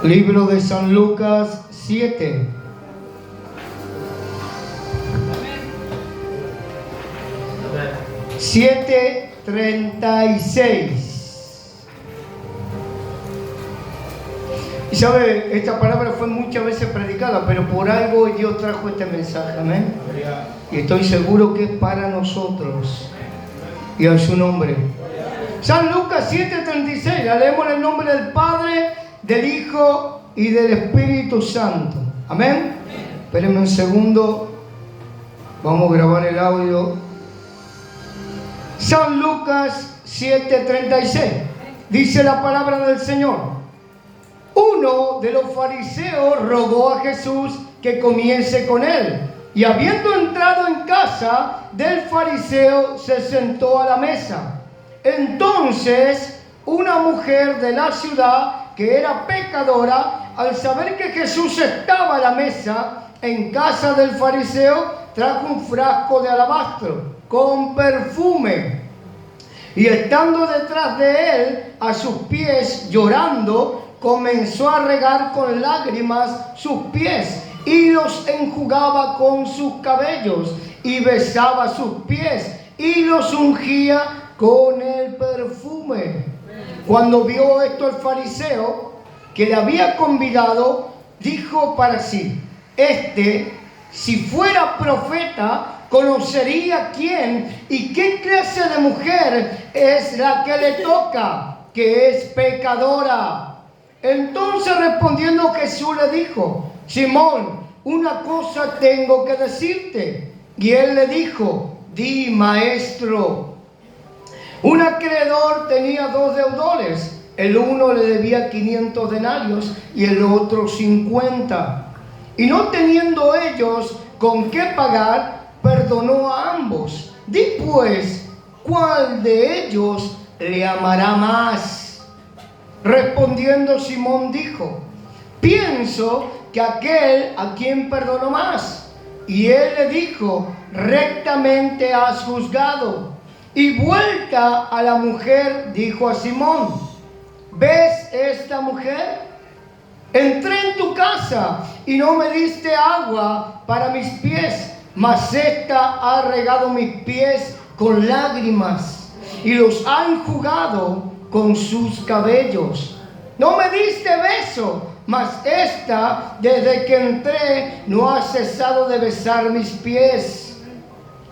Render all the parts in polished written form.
Libro de San Lucas 7. Siete 36. Y sabe, esta palabra fue muchas veces predicada, pero por algo Dios trajo este mensaje, amén. Y estoy seguro que es para nosotros. Y en su nombre. San Lucas 7:36, la leemos en el nombre del Padre, del Hijo y del Espíritu Santo. Amén. Espérenme un segundo. Vamos a grabar el audio. San Lucas 7:36. Dice la palabra del Señor. Uno de los fariseos rogó a Jesús que comiese con él. Y habiendo entrado en casa del fariseo, se sentó a la mesa. Entonces, una mujer de la ciudad, que era pecadora, al saber que Jesús estaba a la mesa en casa del fariseo, trajo un frasco de alabastro con perfume. Y estando detrás de él, a sus pies, llorando, comenzó a regar con lágrimas sus pies y los enjugaba con sus cabellos y besaba sus pies y los ungía con el perfume. Cuando vio esto el fariseo que le había convidado, dijo para sí: si fuera profeta, conocería quién y qué clase de mujer es la que le toca, que es pecadora. Entonces respondiendo Jesús le dijo: Simón, una cosa tengo que decirte. Y él le dijo: di, maestro. Un acreedor tenía 2 deudores. El uno le debía 500 denarios y el otro 50. Y no teniendo ellos con qué pagar, perdonó a ambos. Di pues, ¿cuál de ellos le amará más? Respondiendo Simón dijo: pienso que aquel a quien perdonó más. Y él le dijo: rectamente has juzgado. Y vuelta a la mujer, dijo a Simón: ¿ves esta mujer? Entré en tu casa y no me diste agua para mis pies, mas esta ha regado mis pies con lágrimas y los ha enjugado con sus cabellos. No me diste beso, mas esta, desde que entré, no ha cesado de besar mis pies.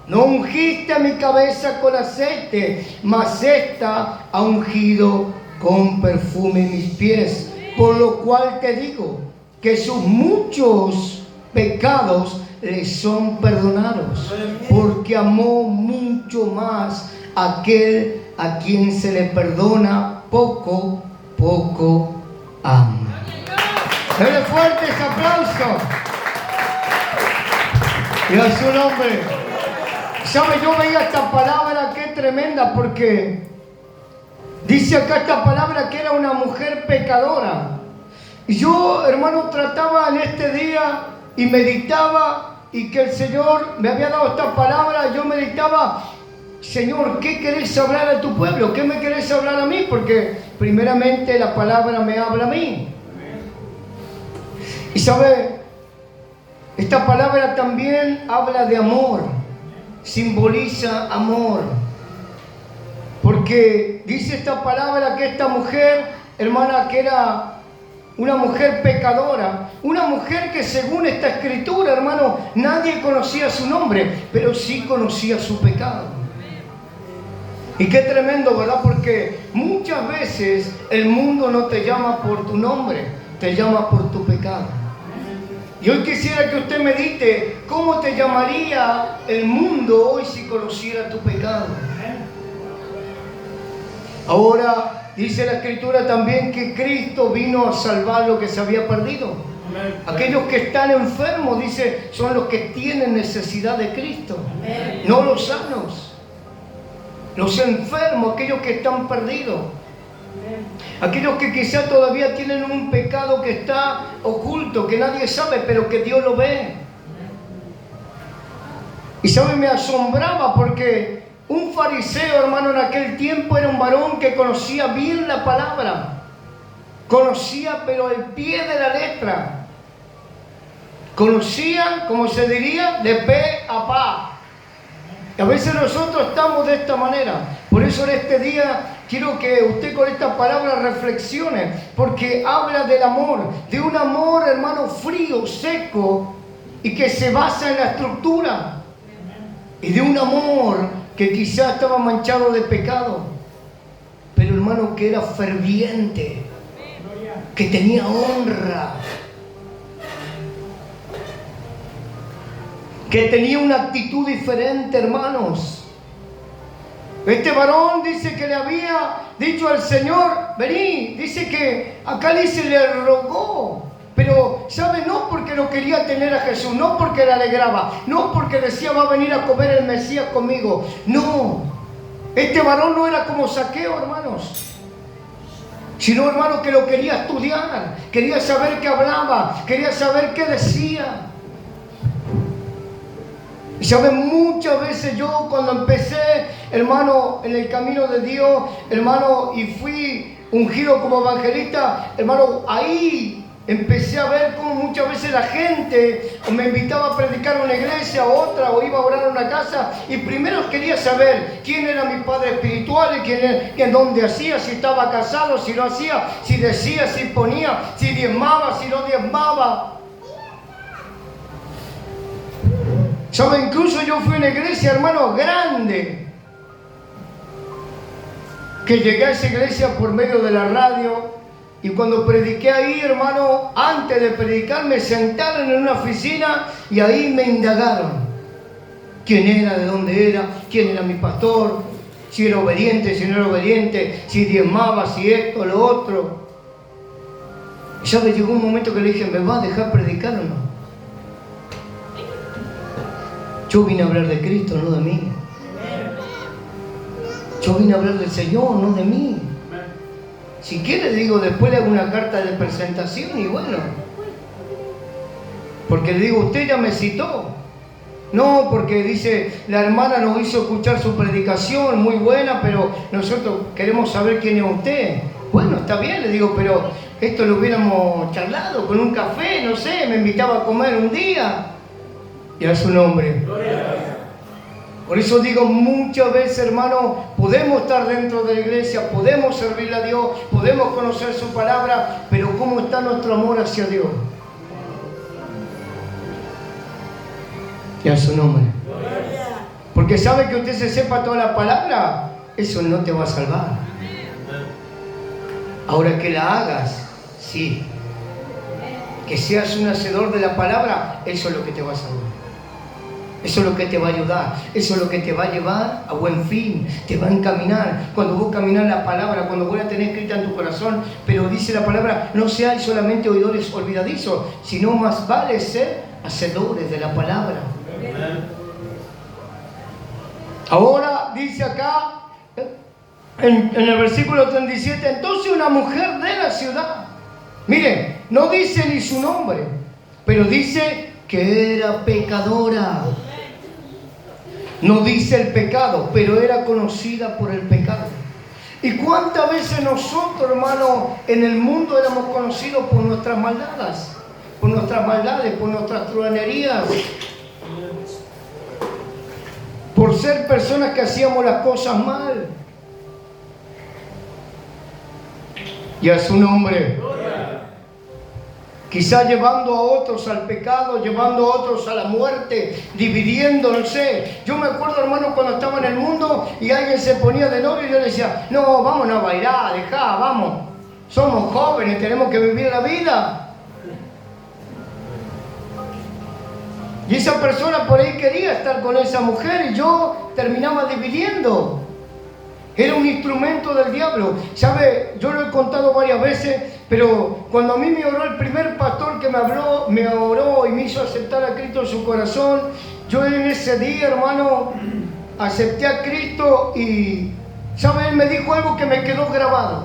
No ungiste mi cabeza con aceite, mas esta ha ungido con perfume mis pies. Por lo cual te digo que sus muchos pecados le son perdonados, porque amó mucho más aquel a quien se le perdona poco, poco ama. Denle fuerte ese aplauso. Y a su nombre. ¿Sabe? Yo veía esta palabra que es tremenda, porque dice acá esta palabra que era una mujer pecadora. Y yo, hermano, trataba en este día y meditaba, y que el Señor me había dado esta palabra. Yo meditaba: Señor, ¿qué querés hablar a tu pueblo? ¿Qué me querés hablar a mí? Porque primeramente la palabra me habla a mí. Y sabe, esta palabra también habla de amor, simboliza amor. Porque dice esta palabra que esta mujer, hermana, que era una mujer pecadora, una mujer que según esta escritura, hermano, nadie conocía su nombre, pero sí conocía su pecado. Y qué tremendo, ¿verdad? Porque muchas veces el mundo no te llama por tu nombre, te llama por tu pecado. Y hoy quisiera que usted medite cómo te llamaría el mundo hoy si conociera tu pecado. Ahora dice la Escritura también que Cristo vino a salvar lo que se había perdido. Aquellos que están enfermos, dice, son los que tienen necesidad de Cristo, no los sanos. Los enfermos, aquellos que están perdidos. Aquellos que quizá todavía tienen un pecado que está oculto, que nadie sabe, pero que Dios lo ve. Y sabe, me asombraba porque Un fariseo, hermano, en aquel tiempo era un varón que conocía bien la palabra. Conocía, pero al pie de la letra. Conocía, como se diría, de pe a pa. Y a veces nosotros estamos de esta manera. Por eso en este día quiero que usted con esta palabra reflexione, porque habla del amor, de un amor, hermano, frío, seco, y que se basa en la estructura. Y de un amor que quizás estaba manchado de pecado, pero hermano, que era ferviente, que tenía honra, que tenía una actitud diferente, hermanos. Este varón dice que le había dicho al Señor, vení, dice que acá dice le rogó, pero ¿sabe? No porque no quería tener a Jesús, no porque le alegraba, no porque decía va a venir a comer el Mesías conmigo, no. Este varón no era como Zaqueo, hermanos, sino, hermano, que lo quería estudiar, quería saber qué hablaba, quería saber qué decía. Y saben, muchas veces yo cuando empecé, hermano, en el camino de Dios, hermano, y fui ungido como evangelista, hermano, ahí empecé a ver cómo muchas veces la gente me invitaba a predicar a una iglesia, a otra, o iba a orar a una casa, y primero quería saber quién era mi padre espiritual, quién dónde hacía, si estaba casado, si no hacía, si decía, si ponía, si diezmaba, si no diezmaba. ¿Sabe? Incluso yo fui a una iglesia, hermano, grande, que llegué a esa iglesia por medio de la radio, y cuando prediqué ahí, hermano, antes de predicar me sentaron en una oficina y ahí me indagaron quién era, de dónde era, quién era mi pastor, si era obediente, si no era obediente, si diezmaba, si esto, lo otro. Y ¿sabe? Llegó un momento que le dije, ¿me va a dejar predicar o no? Yo vine a hablar de Cristo, no de mí. Yo vine a hablar del Señor, no de mí. Si quiere, digo, después le hago una carta de presentación y bueno. Porque le digo, usted ya me citó. No, porque dice, la hermana nos hizo escuchar su predicación, muy buena, pero nosotros queremos saber quién es usted. Bueno, está bien, le digo, pero esto lo hubiéramos charlado con un café, no sé, me invitaba a comer un día. Y a su nombre. Por eso digo, muchas veces, hermano, podemos estar dentro de la iglesia, podemos servirle a Dios, podemos conocer su palabra, pero ¿cómo está nuestro amor hacia Dios? Y a su nombre. Porque sabe que usted se sepa toda la palabra, eso no te va a salvar. Ahora que la hagas, sí. Que seas un hacedor de la palabra, eso es lo que te va a salvar. Eso es lo que te va a ayudar, eso es lo que te va a llevar a buen fin, te va a encaminar. Cuando vos caminas la palabra, cuando vos la tenés escrita en tu corazón, pero dice la palabra, no seáis solamente oidores olvidadizos, sino más vale ser hacedores de la palabra. Ahora dice acá, en el versículo 37, entonces una mujer de la ciudad, miren, no dice ni su nombre, pero dice que era pecadora. No dice el pecado, pero era conocida por el pecado. ¿Y cuántas veces nosotros, hermano, en el mundo éramos conocidos por nuestras maldades? Por nuestras maldades, por nuestras truhanerías. Por ser personas que hacíamos las cosas mal. Y a su nombre. Quizás llevando a otros al pecado, llevando a otros a la muerte, dividiendo, no sé. Yo me acuerdo, hermano, cuando estaba en el mundo y alguien se ponía de novio y yo le decía, no, vámonos a bailar, dejá, vamos. Somos jóvenes, tenemos que vivir la vida. Y esa persona por ahí quería estar con esa mujer y yo terminaba dividiendo. Era un instrumento del diablo. ¿Sabe? Yo lo he contado varias veces, pero cuando a mí me oró el primer pastor que me oró y me hizo aceptar a Cristo en su corazón, yo en ese día, hermano, acepté a Cristo y, ¿sabe? Él me dijo algo que me quedó grabado.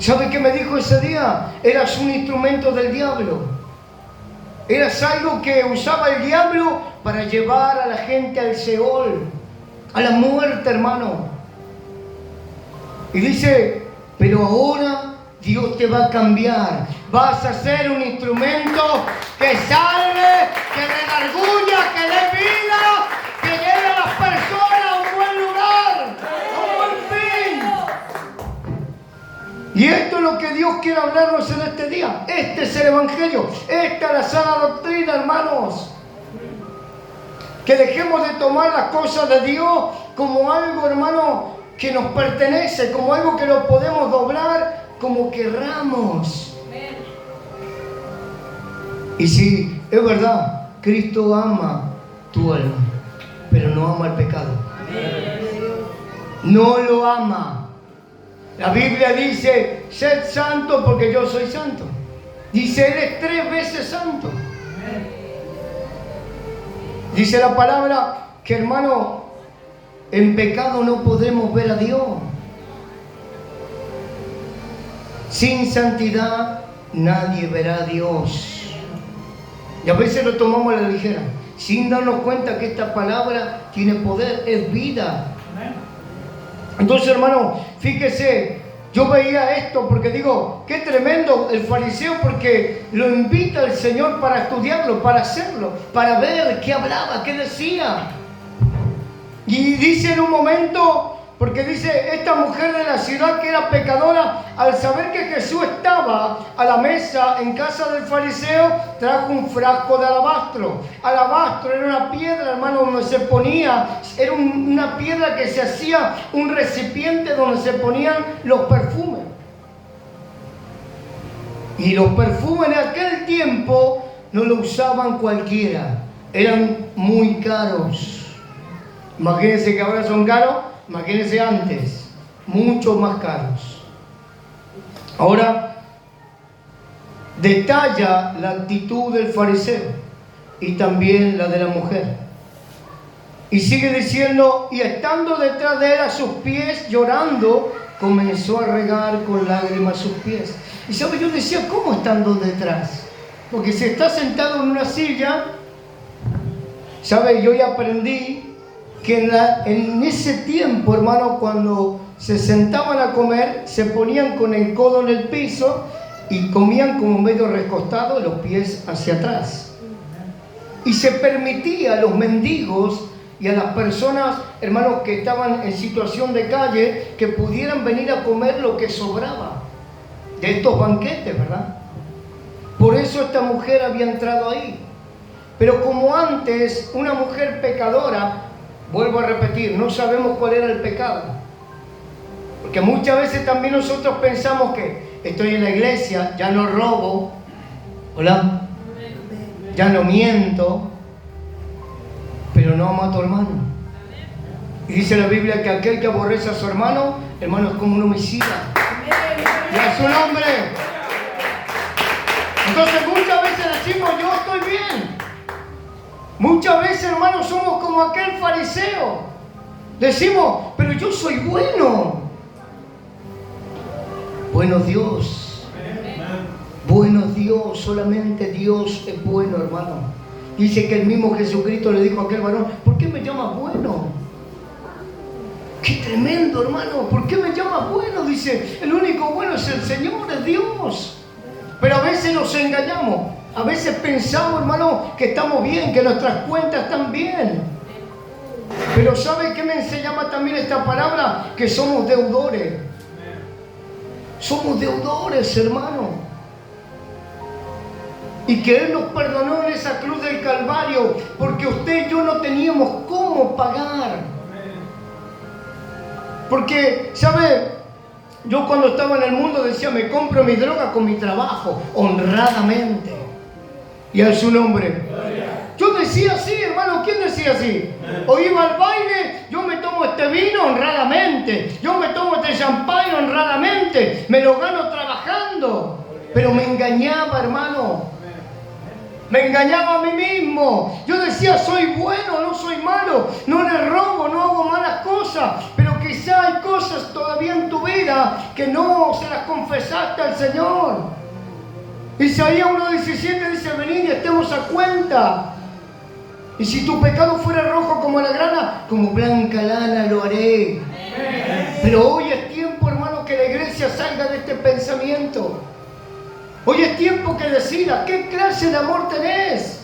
¿Sabe qué me dijo ese día? Eras un instrumento del diablo. Eras algo que usaba el diablo para llevar a la gente al Seol. a la muerte, hermano. Y dice, pero ahora Dios te va a cambiar. Vas a ser un instrumento que salve, que redarguya, que dé vida, que lleve a las personas a un buen lugar, a un buen fin. Y esto es lo que Dios quiere hablarnos en este día. Este es el Evangelio. Esta es la sana doctrina, hermanos. Que dejemos de tomar las cosas de Dios como algo, hermano, que nos pertenece, como algo que lo podemos doblar como querramos. Y sí, es verdad, Cristo ama tu alma, pero no ama el pecado. No lo ama. La Biblia dice, sed santo porque yo soy santo. Dice, eres 3 veces santo. Dice la palabra que, hermano, en pecado no podremos ver a Dios. Sin santidad nadie verá a Dios. Y a veces lo tomamos a la ligera, sin darnos cuenta que esta palabra tiene poder, es vida. Entonces, hermano, fíjese, yo veía esto porque digo, qué tremendo el fariseo, porque lo invita el Señor para estudiarlo, para hacerlo, para ver qué hablaba, qué decía. Y dice en un momento, porque dice, esta mujer de la ciudad que era pecadora, al saber que Jesús estaba a la mesa en casa del fariseo, trajo un frasco de alabastro. Alabastro era una piedra, hermano, donde se ponía, era una piedra que se hacía un recipiente donde se ponían los perfumes. Y los perfumes en aquel tiempo no lo usaban cualquiera, eran muy caros. Imagínense que ahora son caros, imagínense antes, mucho más caros. Ahora, detalla la actitud del fariseo y también la de la mujer. Y sigue diciendo, y estando detrás de él a sus pies, llorando, comenzó a regar con lágrimas sus pies. Y sabe, yo decía, ¿cómo estando detrás? Porque si está sentado en una silla, sabe, yo ya aprendí que en ese tiempo, hermano, cuando se sentaban a comer, se ponían con el codo en el piso y comían como medio recostados, los pies hacia atrás. Y se permitía a los mendigos y a las personas, hermanos, que estaban en situación de calle, que pudieran venir a comer lo que sobraba de estos banquetes, ¿verdad? Por eso esta mujer había entrado ahí. Pero como antes, una mujer pecadora, vuelvo a repetir, no sabemos cuál era el pecado. Porque muchas veces también nosotros pensamos que estoy en la iglesia, ya no robo, ¿hola? Ya no miento, pero no amo a tu hermano. Y dice la Biblia que aquel que aborrece a su hermano, hermano, es como un homicida. Y a su nombre. Entonces muchas veces decimos, yo estoy bien. Muchas veces, hermanos, somos como aquel fariseo. Decimos, pero yo soy bueno. Bueno Dios. Bueno Dios, solamente Dios es bueno, hermano. Dice que el mismo Jesucristo le dijo a aquel varón, ¿por qué me llamas bueno? Qué tremendo, hermano, ¿por qué me llamas bueno? Dice, el único bueno es el Señor, es Dios. Pero a veces nos engañamos. A veces pensamos, hermano, que estamos bien, que nuestras cuentas están bien. Pero ¿sabe qué me enseñaba también esta palabra? Que somos deudores. Somos deudores, hermano. Y que Él nos perdonó en esa cruz del Calvario, porque usted y yo no teníamos cómo pagar. Porque, ¿sabe? Yo cuando estaba en el mundo decía, me compro mi droga con mi trabajo, honradamente. Y a su nombre. Yo decía así, hermano, ¿quién decía así? O iba al baile, yo me tomo este vino honradamente, yo me tomo este champán honradamente, me lo gano trabajando. Pero me engañaba, hermano. Me engañaba a mí mismo. Yo decía, soy bueno, no soy malo, no le robo, no hago malas cosas. Pero quizá hay cosas todavía en tu vida que no se las confesaste al Señor. Isaías 1:17 dice, venid y estemos a cuenta. Y si tu pecado fuera rojo como la grana, como blanca lana lo haré. Pero hoy es tiempo, hermano, que la iglesia salga de este pensamiento. Hoy es tiempo que decida qué clase de amor tenés.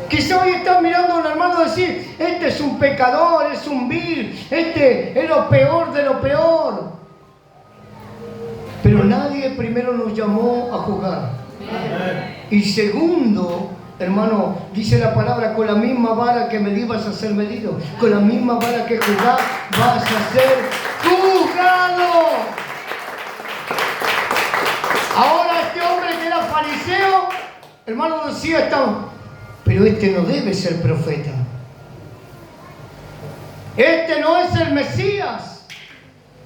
Quizá hoy estás mirando a un hermano y decir, este es un pecador, es un vil, este es lo peor de lo peor. Pero nadie primero nos llamó a juzgar. Y segundo, hermano, dice la palabra, con la misma vara que medí vas a ser medido. Con la misma vara que juzgás vas a ser juzgado. Ahora este hombre que era fariseo, hermano, decía, pero este no debe ser profeta. Este no es el Mesías.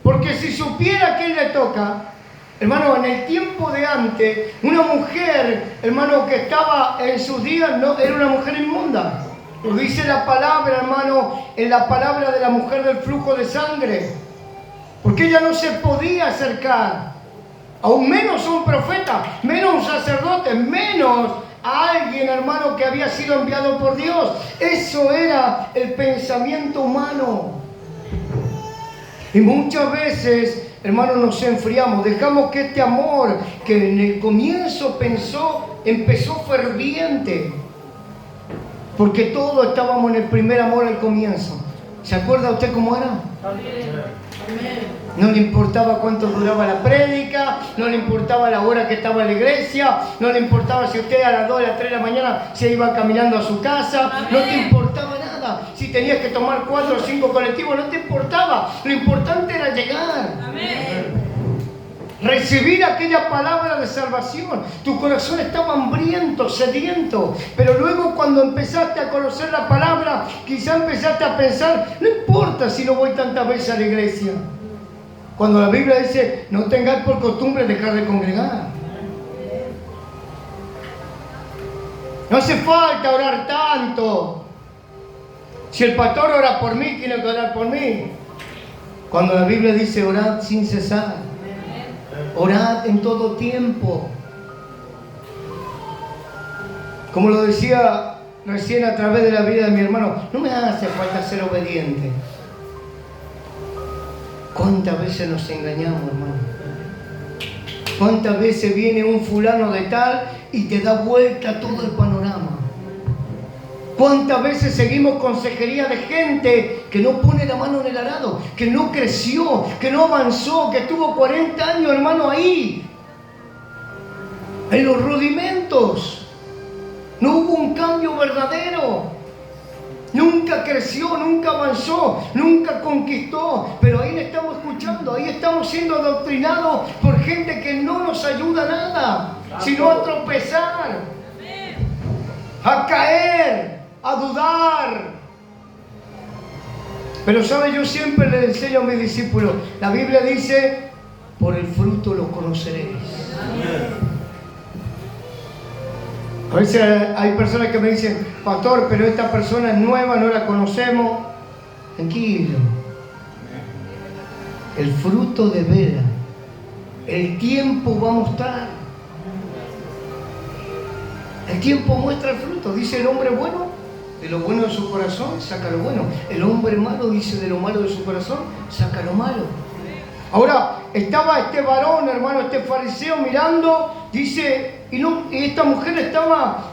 Porque si supiera quién le toca, hermano, en el tiempo de antes, una mujer, hermano, que estaba en sus días, no, era una mujer inmunda. Lo dice la palabra, hermano, en la palabra de la mujer del flujo de sangre. Porque ella no se podía acercar. Aún menos a un profeta, menos a un sacerdote, menos a alguien, hermano, que había sido enviado por Dios. Eso era el pensamiento humano. Y muchas veces, hermano, nos enfriamos, dejamos que este amor que en el comienzo empezó ferviente, porque todos estábamos en el primer amor al comienzo. ¿Se acuerda usted cómo era? No le importaba cuánto duraba la prédica, no le importaba la hora que estaba en la iglesia, no le importaba si usted a las 2, a las 3 de la mañana se iba caminando a su casa, no te importaba nada. Si tenías que tomar 4 o 5 colectivos, no te importaba. Lo importante era llegar. Recibir aquella palabra de salvación. Tu corazón estaba hambriento, sediento. Pero luego cuando empezaste a conocer la palabra, quizá empezaste a pensar, no importa si no voy tantas veces a la iglesia. Cuando la Biblia dice, no tengáis por costumbre dejar de congregar. No hace falta orar tanto. Si el pastor ora por mí, tiene que orar por mí. Cuando la Biblia dice, orad sin cesar. Orad en todo tiempo. Como lo decía recién a través de la vida de mi hermano, no me hace falta ser obediente. ¿Cuántas veces nos engañamos, hermano? ¿Cuántas veces viene un fulano de tal y te da vuelta todo el panorama? ¿Cuántas veces seguimos consejería de gente que no pone la mano en el arado, que no creció, que no avanzó, que tuvo 40 años, hermano, ahí, en los rudimentos? No hubo un cambio verdadero. Nunca creció, nunca avanzó, nunca conquistó. Pero ahí le estamos escuchando, ahí estamos siendo adoctrinados por gente que no nos ayuda a nada, sino a tropezar, a caer, a dudar. Pero sabe, yo siempre le enseño a mis discípulos, la Biblia dice, por el fruto los conoceréis. A veces hay personas que me dicen, pastor, pero esta persona es nueva, no la conocemos. Tranquilo. El fruto de vera, el tiempo va a mostrar. El tiempo muestra el fruto. Dice el hombre bueno, de lo bueno de su corazón, saca lo bueno. El hombre malo dice, de lo malo de su corazón, saca lo malo. Ahora, estaba este varón, hermano, este fariseo mirando, dice, y esta mujer estaba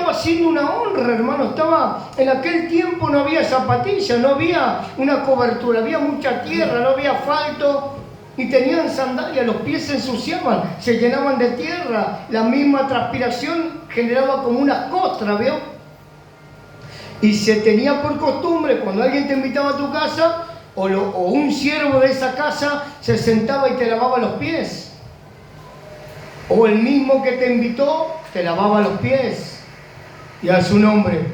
haciendo una honra, hermano. En aquel tiempo no había zapatillas, no había una cobertura, había mucha tierra, no había asfalto, y tenían sandalias, los pies se ensuciaban, se llenaban de tierra, la misma transpiración generaba como una costra, ¿vio? Y se tenía por costumbre, cuando alguien te invitaba a tu casa, o un siervo de esa casa se sentaba y te lavaba los pies. O el mismo que te invitó te lavaba los pies. Y a su nombre.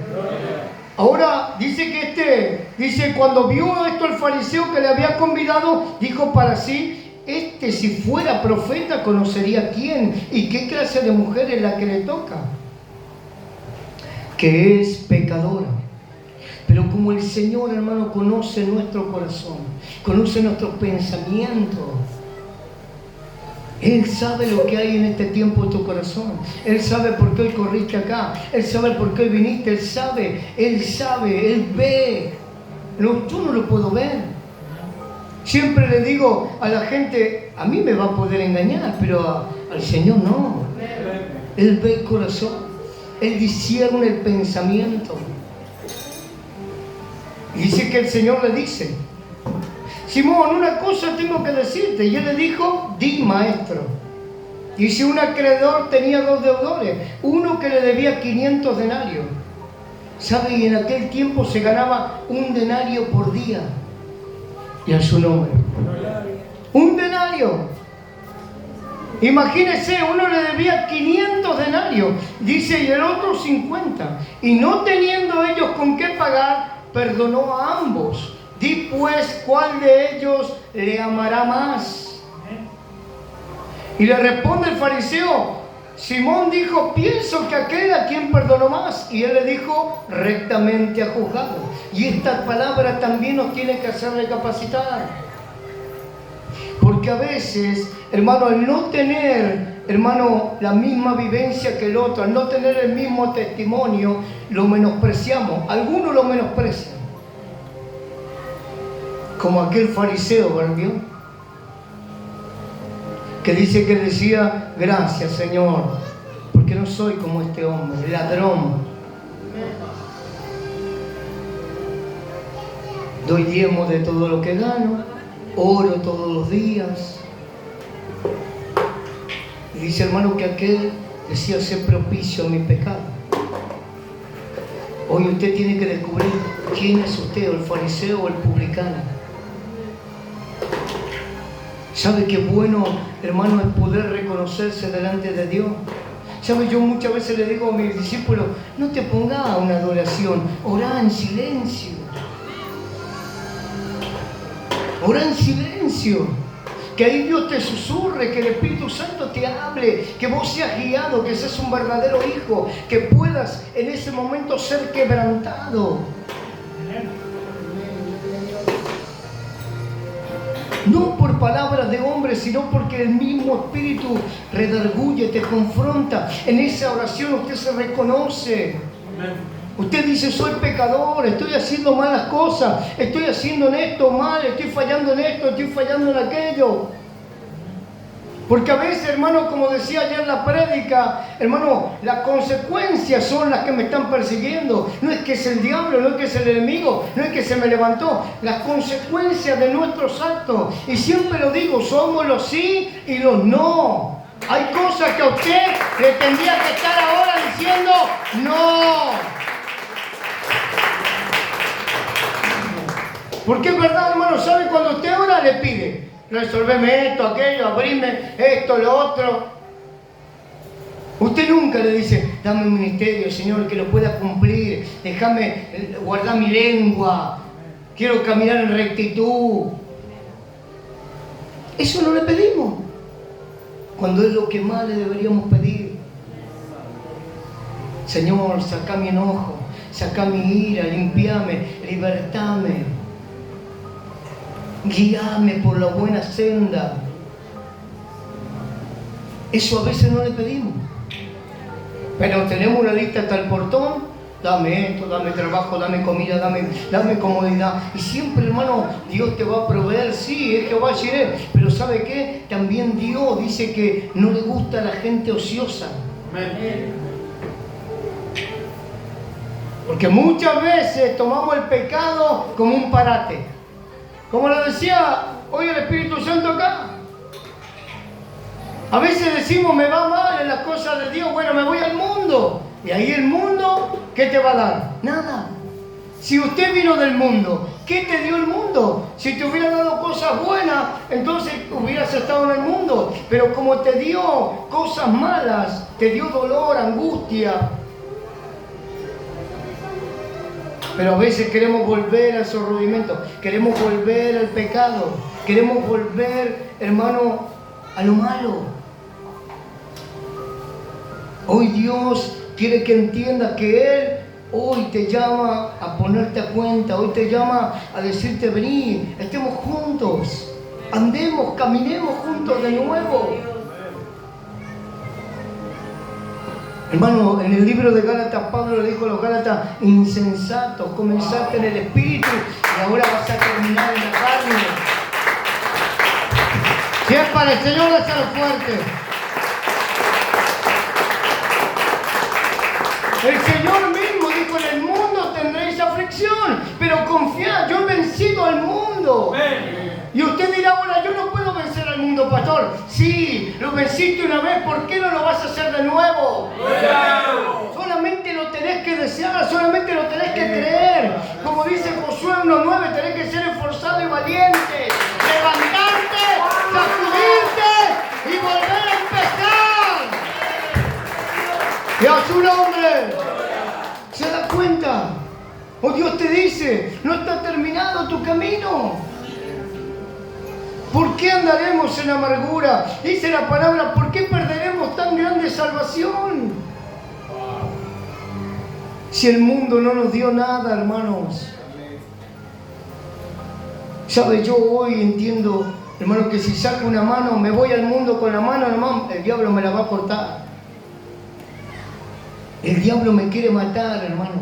Ahora dice cuando vio esto el fariseo que le había convidado, dijo para sí, si fuera profeta conocería quién y qué clase de mujer es la que le toca. Que es pecadora. Pero como el Señor, hermano, conoce nuestro corazón, conoce nuestros pensamientos, Él sabe lo que hay en este tiempo en tu corazón. Él sabe por qué hoy corriste acá. Él sabe por qué hoy viniste. Él sabe, Él ve. No, yo no lo puedo ver. Siempre le digo a la gente, a mí me va a poder engañar, pero al Señor no. Él ve el corazón. Él discierne el pensamiento. Y dice que el Señor le dice, Simón, una cosa tengo que decirte. Y él le dijo, di, maestro. Dice, un acreedor tenía 2 deudores, uno que le debía 500 denarios. ¿Sabe? Y en aquel tiempo se ganaba 1 denario por día. Y a su nombre. 1 denario. Imagínese, uno le debía 500 denarios, dice, y el otro 50. Y no teniendo ellos con qué pagar, perdonó a ambos. Di pues, ¿cuál de ellos le amará más? Y le responde el fariseo, Simón dijo, pienso que aquel a quien perdonó más. Y él le dijo, rectamente ha juzgado. Y esta palabra también nos tiene que hacer recapacitar. Porque a veces, hermano, al no tener, hermano, la misma vivencia que el otro, al no tener el mismo testimonio, lo menospreciamos. Algunos lo menosprecian. Como aquel fariseo, ¿verdad? Que dice que decía, gracias Señor, porque no soy como este hombre, ladrón. Doy diezmo de todo lo que gano, oro todos los días. Y dice, hermano, que aquel decía ser propicio a mi pecado. Hoy usted tiene que descubrir quién es usted, o el fariseo o el publicano. ¿Sabe qué bueno, hermano, es poder reconocerse delante de Dios? ¿Sabe? Yo muchas veces le digo a mis discípulos, no te pongas a una adoración, orá en silencio. Orá en silencio. Que ahí Dios te susurre, que el Espíritu Santo te hable, que vos seas guiado, que seas un verdadero hijo, que puedas en ese momento ser quebrantado. No por palabras de hombres, sino porque el mismo Espíritu redarguye, te confronta. En esa oración usted se reconoce. Usted dice, soy pecador, estoy haciendo malas cosas, estoy haciendo en esto mal, estoy fallando en esto, estoy fallando en aquello. Porque a veces, hermano, como decía ayer la prédica, hermano, las consecuencias son las que me están persiguiendo. No es que es el diablo, no es que es el enemigo, no es que se me levantó. Las consecuencias de nuestros actos. Y siempre lo digo, somos los sí y los no. Hay cosas que a usted le tendría que estar ahora diciendo no. Porque es verdad, hermano, ¿sabe? Cuando usted ora le pide, resolveme esto, aquello, abrime esto, lo otro. Usted nunca le dice, dame un ministerio, Señor, que lo pueda cumplir, déjame guardar mi lengua, quiero caminar en rectitud. Eso no le pedimos, cuando es lo que más le deberíamos pedir. Señor, saca mi enojo, saca mi ira, limpiame, libertame. Guíame por la buena senda. Eso a veces no le pedimos. Pero tenemos una lista hasta el portón. Dame esto, dame trabajo, dame comida, dame comodidad. Y siempre, hermano, Dios te va a proveer. Sí, es Jehová Jireh. Pero ¿sabe qué? También Dios dice que no le gusta a la gente ociosa. Amén. Porque muchas veces tomamos el pecado como un parate. Como lo decía hoy el Espíritu Santo acá. A veces decimos, me va mal en las cosas de Dios, bueno, me voy al mundo. Y ahí el mundo, ¿qué te va a dar? Nada. Si usted vino del mundo, ¿qué te dio el mundo? Si te hubiera dado cosas buenas, entonces hubieras estado en el mundo. Pero como te dio cosas malas, te dio dolor, angustia. Pero a veces queremos volver a esos rudimentos, queremos volver al pecado, queremos volver, hermano, a lo malo. Hoy Dios quiere que entiendas que Él hoy te llama a ponerte a cuenta, hoy te llama a decirte, vení, estemos juntos, andemos, caminemos juntos de nuevo. Hermano, en el libro de Gálatas, Pablo le dijo a los Gálatas: insensatos, comenzaste en el espíritu y ahora vas a terminar en la carne. Si es para el Señor, hazlo fuerte. El Señor mismo dijo: en el mundo tendréis aflicción, pero confiad, yo he vencido al mundo. Y usted dirá: ahora yo no puedo vencer al mundo, pastor. Sí, lo venciste una vez, ¿por qué no lo vas a hacer de nuevo? Solamente lo tenés que desear, solamente lo tenés que creer. Como dice Josué 1:9, tenés que ser esforzado y valiente. Levantarte, sacudirte y volver a empezar. Y a su nombre. ¿Se da cuenta? O Dios te dice: no está terminado tu camino. ¿Por qué andaremos en amargura? Dice la palabra: ¿por qué perderemos tan grande salvación? Si el mundo no nos dio nada, hermanos. ¿Sabe? Yo hoy entiendo, hermano, que si saco una mano, me voy al mundo con la mano, hermano, el diablo me la va a cortar. El diablo me quiere matar, hermano.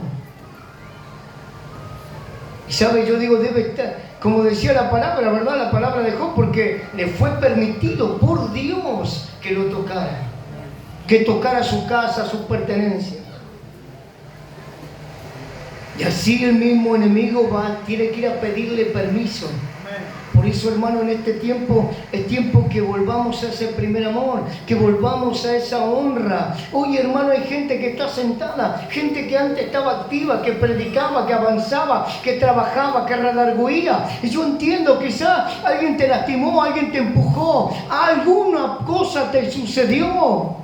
Y sabe, yo digo, debe estar, como decía la palabra, ¿verdad? La palabra de Job, porque le fue permitido por Dios que lo tocara. Que tocara su casa, sus pertenencias. Y así el mismo enemigo tiene que ir a pedirle permiso. Por eso, hermano, en este tiempo es tiempo que volvamos a ese primer amor, que volvamos a esa honra. Hoy, hermano, hay gente que está sentada, gente que antes estaba activa, que predicaba, que avanzaba, que trabajaba, que redarguía. Y yo entiendo, quizá alguien te lastimó, alguien te empujó, alguna cosa te sucedió.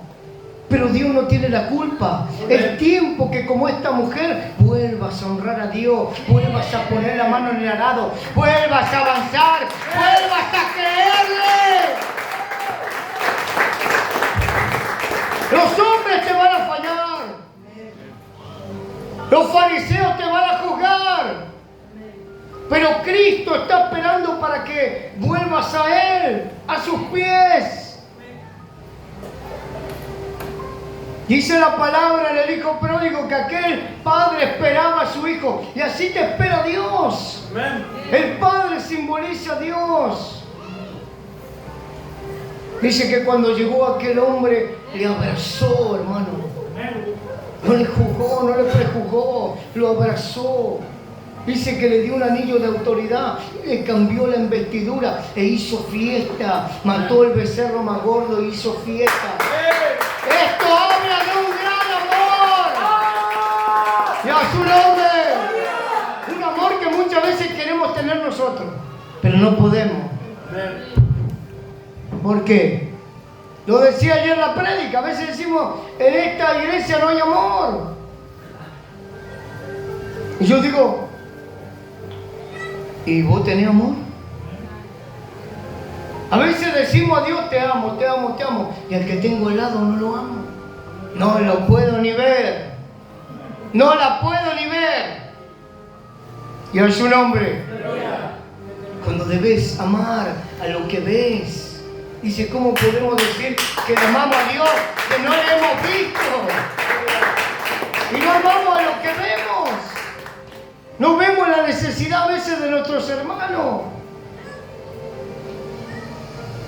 Pero Dios no tiene la culpa. Es tiempo que, como esta mujer, vuelvas a honrar a Dios, vuelvas a poner la mano en el arado, vuelvas a avanzar, vuelvas a creerle. Los hombres te van a fallar. Los fariseos te van a juzgar. Pero Cristo está esperando para que vuelvas a Él, a sus pies. Dice la palabra en el hijo pródigo que aquel padre esperaba a su hijo. Y así te espera Dios. Amén. El padre simboliza a Dios. Dice que cuando llegó aquel hombre, le abrazó, hermano. No le juzgó, no le prejuzgó, lo abrazó. Dice que le dio un anillo de autoridad, le cambió la investidura e hizo fiesta. Mató el becerro más gordo e hizo fiesta. Esto habla de un gran amor. Y a su nombre. Un amor que muchas veces queremos tener nosotros, pero no podemos. ¿Por qué? Lo decía ayer en la prédica. A veces decimos: en esta iglesia no hay amor. Y yo digo: ¿y vos tenés amor? A veces decimos a Dios: te amo, te amo, te amo. Y al que tengo al lado no lo amo. No lo puedo ni ver. No la puedo ni ver. Y a su nombre. Cuando debes amar a lo que ves. Dice: ¿cómo podemos decir que amamos a Dios que no le hemos visto? Y no amamos a lo que vemos. No vemos la necesidad a veces de nuestros hermanos.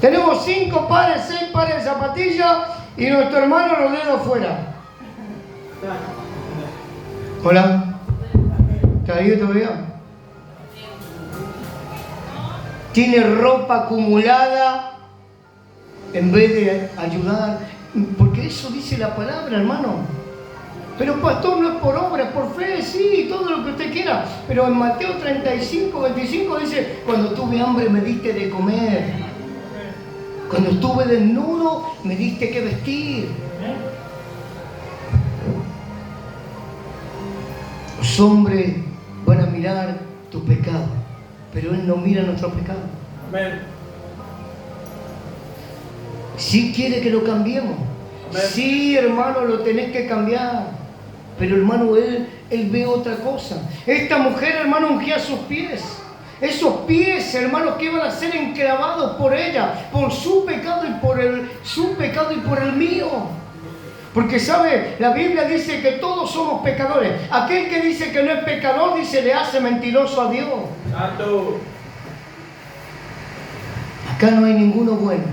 Tenemos 5 pares, 6 pares de zapatillas y nuestro hermano los dedos fuera. Hola. ¿Está ahí todavía? Tiene ropa acumulada en vez de ayudar. Porque eso dice la palabra, hermano. Pero pastor, no es por obra, es por fe, sí, todo lo que usted quiera. Pero en Mateo 35, 25 dice: cuando tuve hambre me diste de comer. Cuando estuve desnudo, me diste que vestir. Los hombres van a mirar tu pecado, pero Él no mira nuestro pecado. Amén. Sí quiere que lo cambiemos. Amén. Sí, hermano, lo tenés que cambiar. Pero, hermano, Él ve otra cosa. Esta mujer, hermano, ungía sus pies. Esos pies, hermanos, que iban a ser enclavados por ella, por su pecado y por el mío. Porque sabe, la Biblia dice que todos somos pecadores. Aquel que dice que no es pecador, dice, le hace mentiroso a Dios. Santo. Acá no hay ninguno bueno.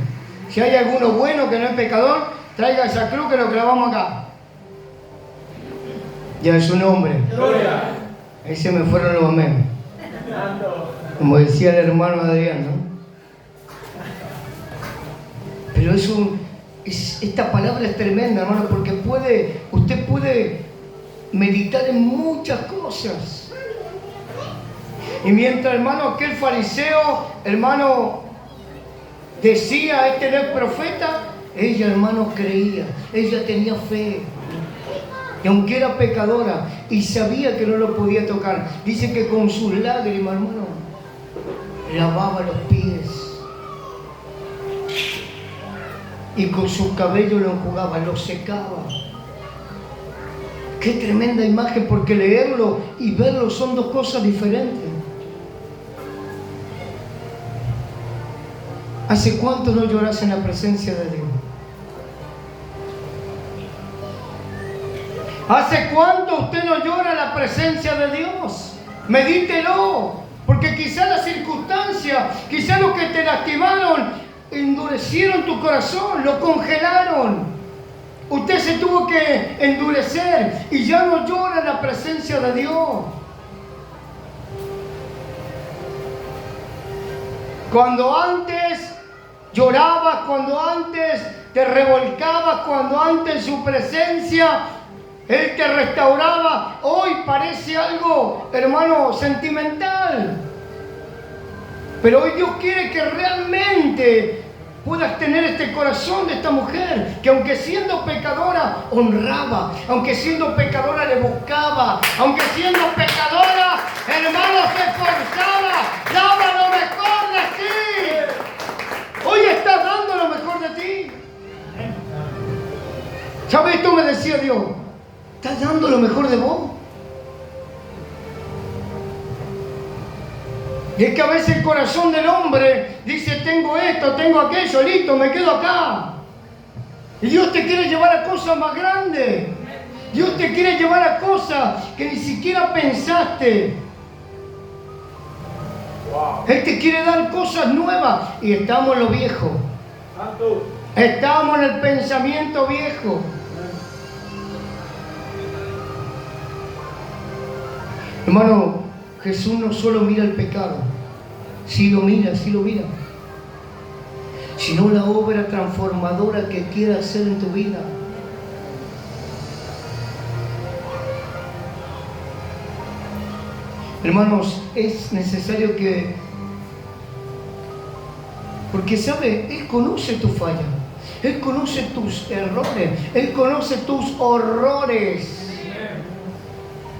Si hay alguno bueno que no es pecador, traiga esa cruz que lo clavamos acá. Ya es su nombre. Gloria. Ahí se me fueron los memes. Santo. Como decía el hermano Adrián, ¿no? Pero esta palabra es tremenda, hermano, porque usted puede meditar en muchas cosas. Y mientras, hermano, aquel fariseo, hermano, decía, este no es profeta, ella, hermano, creía, ella tenía fe. Y aunque era pecadora y sabía que no lo podía tocar, dice que con sus lágrimas, hermano, lavaba los pies. Y con sus cabellos lo enjugaba, lo secaba. Qué tremenda imagen, porque leerlo y verlo son dos cosas diferentes. ¿Hace cuánto no lloras en la presencia de Dios? ¿Hace cuánto usted no llora en la presencia de Dios? Medítelo, porque quizá las circunstancias, quizá los que te lastimaron, endurecieron tu corazón, lo congelaron. Usted se tuvo que endurecer y ya no llora en la presencia de Dios. Cuando antes llorabas, cuando antes te revolcabas, cuando antes en su presencia Él te restauraba, hoy parece algo, hermano, sentimental. Pero hoy Dios quiere que realmente puedas tener este corazón de esta mujer, que aunque siendo pecadora honraba, aunque siendo pecadora le buscaba, aunque siendo pecadora, hermano, se esforzaba, daba lo mejor de ti. Hoy estás dando lo mejor de ti. ¿Sabes? Esto me decía Dios, ¿estás dando lo mejor de vos? Y es que a veces el corazón del hombre dice, tengo esto, tengo aquello, listo, me quedo acá. Y Dios te quiere llevar a cosas más grandes. Dios te quiere llevar a cosas que ni siquiera pensaste. Él te quiere dar cosas nuevas. Y estamos en lo viejo. Estamos en el pensamiento viejo. Hermano, Jesús no solo mira el pecado, sí lo mira, sino la obra transformadora que quiere hacer en tu vida. Hermanos, es necesario que, porque sabe, Él conoce tu falla, Él conoce tus errores, Él conoce tus horrores.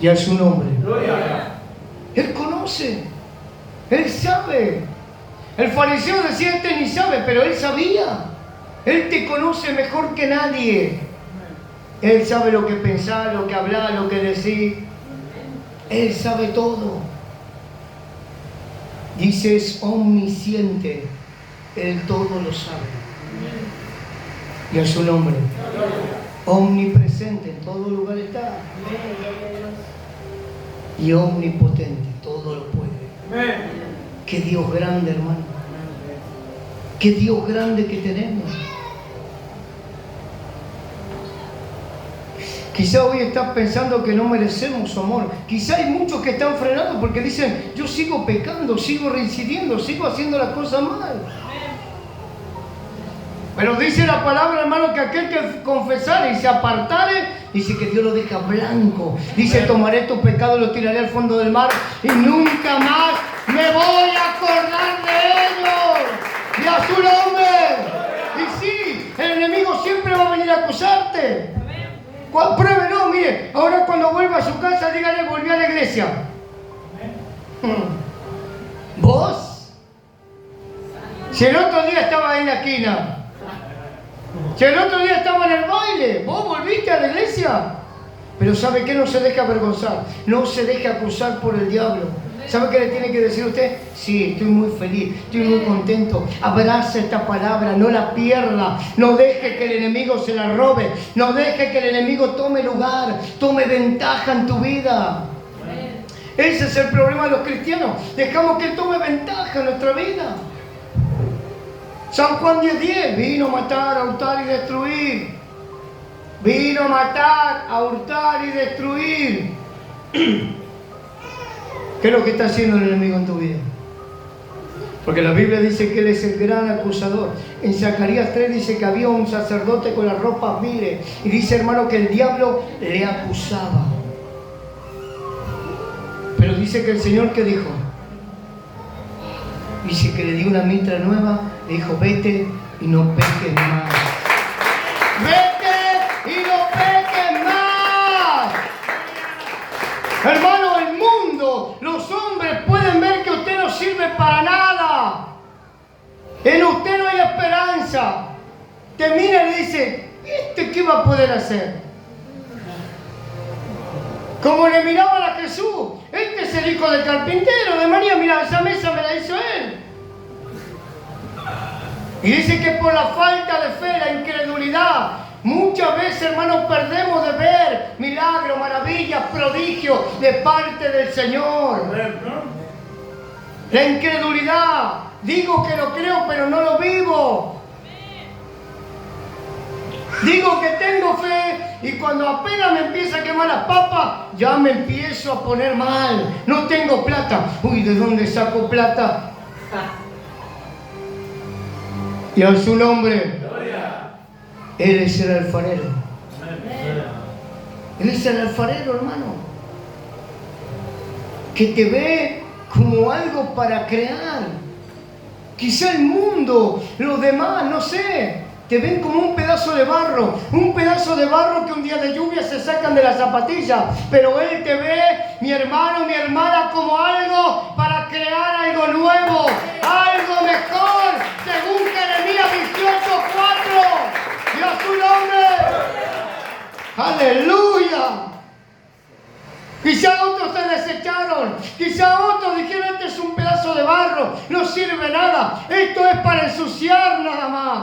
Y a su nombre. Él conoce, Él sabe. El fariseo decía, este ni sabe, pero él sabía. Él te conoce mejor que nadie. Él sabe lo que pensar, lo que hablar, lo que decir. Él sabe todo. Dice, es omnisciente. Él todo lo sabe. Y a su nombre. Omnipresente, en todo lugar está. Y omnipotente, todo lo puede. Qué Dios grande, hermano. Qué Dios grande que tenemos. Quizá hoy estás pensando que no merecemos su amor. Quizá hay muchos que están frenados porque dicen, yo sigo pecando, sigo reincidiendo, sigo haciendo las cosas mal. Pero dice la palabra, hermano, que aquel que confesare y se apartare, dice que Dios lo deja blanco. Dice, tomaré tus pecados y los tiraré al fondo del mar y nunca más me voy a acordar de ellos. Y a su nombre. Y sí, el enemigo siempre va a venir a acusarte. Pruébelo, mire, ahora cuando vuelva a su casa, dígale, volví a la iglesia. ¿Vos? Si el otro día estaba en la esquina. Si el otro día estaba en el baile, vos volviste a la iglesia. Pero ¿sabe qué? No se deje avergonzar, no se deje acusar por el diablo. ¿Sabe qué le tiene que decir usted? Sí, estoy muy feliz, estoy muy contento. Abraza esta palabra, no la pierda. No deje que el enemigo se la robe. No deje que el enemigo tome lugar, tome ventaja en tu vida. Ese es el problema de los cristianos. Dejamos que él tome ventaja en nuestra vida. San Juan 10:10, vino a matar, a hurtar y destruir. Vino a matar, a hurtar y destruir. ¿Qué es lo que está haciendo el enemigo en tu vida? Porque la Biblia dice que él es el gran acusador. En Zacarías 3 dice que había un sacerdote con las ropas viles. Y dice, hermano, que el diablo le acusaba. Pero dice que el Señor, ¿qué dijo? Dice que le dio una mitra nueva. Le dijo, vete y no peques más. Vete y no peques más. Hermano, el mundo, los hombres pueden ver que usted no sirve para nada. En usted no hay esperanza. Te mira y le dice, ¿este qué va a poder hacer? Como le miraban a Jesús, este es el hijo del carpintero, de María, mira, esa mesa me la hizo él. Y dice que por la falta de fe, la incredulidad, muchas veces, hermanos, perdemos de ver milagros, maravillas, prodigios de parte del Señor. La incredulidad, digo que lo creo, pero no lo vivo. Digo que tengo fe y cuando apenas me empieza a quemar las papas, ya me empiezo a poner mal. No tengo plata. Uy, ¿de dónde saco plata? Y a su nombre, Él es el alfarero. Él es el alfarero, hermano, que te ve como algo para crear. Quizá el mundo, los demás, no sé, te ven como un pedazo de barro que un día de lluvia se sacan de las zapatillas, pero Él te ve, mi hermano, mi hermana, como algo para crear algo nuevo, algo mejor, según Jeremías 18:4. Y a su nombre, aleluya. Quizá otros se desecharon, quizá otros dijeron, este es un pedazo de barro, no sirve nada, esto es para ensuciar nada más.